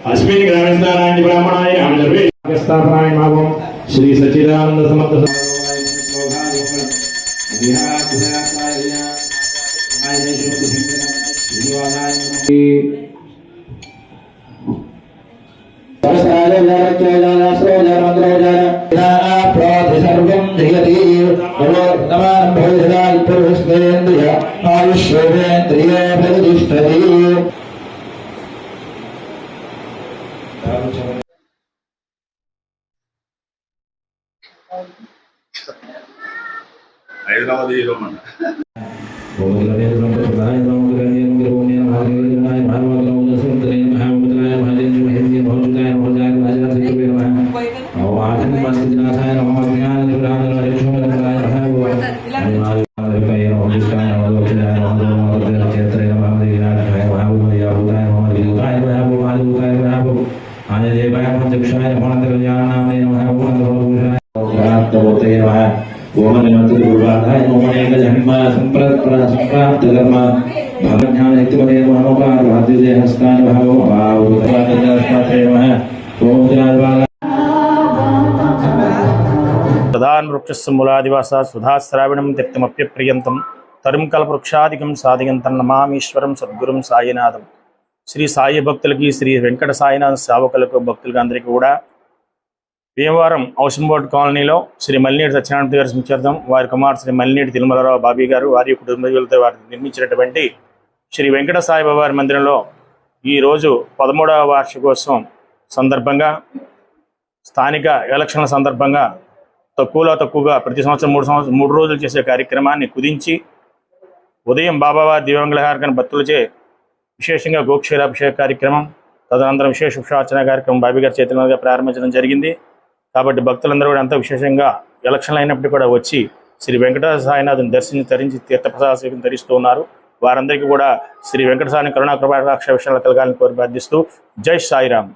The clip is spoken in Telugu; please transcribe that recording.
अस्मिन् ग्रामस्थानाय ब्राह्मणाय नामजर्वे स्थापनाय मागम श्री सच्चिदानंद समर्थ హైదరాబాద్ హీరో మన ప్రధాన వృక్షస్సు మూలాదివాస సుధాశ్రావిణం తీర్థమప్యప్రియంతం తరుం కల్పవృక్షాదికం సాధిగంతం నమామీశ్వరం సద్గురుం సాయినాథం. శ్రీ సాయి భక్తులకి, శ్రీ వెంకట సాయినాథ సేవకులకు, భక్తులకి అందరికీ కూడా భీమవరం హౌసింగ్ బోర్డు కాలనీలో శ్రీ మల్లినేటి సత్యనారాయణ గారి సంచర్థం వారి కుమార్ శ్రీ మల్లినేటి తిరుమలరావు బాబీ గారు వారి కుటుంబీకులతో వారు నిర్మించినటువంటి శ్రీ వెంకట సాయిబాబా వారి మందిరంలో ఈరోజు 13వ వార్షికోత్సవం సందర్భంగా స్థానిక ఎలక్షన్ల సందర్భంగా తక్కువగా ప్రతి సంవత్సరం 3 రోజులు చేసే కార్యక్రమాన్ని కుదించి ఉదయం బాబావారి దివ్యాంగులహారకని భక్తులచే విశేషంగా గోక్షీరాభిషేక కార్యక్రమం, తదనంతరం విశేష ఉషార్చన కార్యక్రమం బాబీ గారి చేతుల మీదుగా ప్రారంభించడం జరిగింది. కాబట్టి భక్తులందరూ కూడా ఎంతో విశేషంగా ఎలక్షన్లు అయినప్పటికీ కూడా వచ్చి శ్రీ వెంకట సాయినాథుని తరించి తీర్థప్రసాద ధరిస్తూ ఉన్నారు. వారందరికీ కూడా శ్రీ వెంకట సాయి కరుణా కృపాకటాక్ష విషయాలు కలగాలని కోరి ప్రార్థిస్తూ జై సాయిరామ్.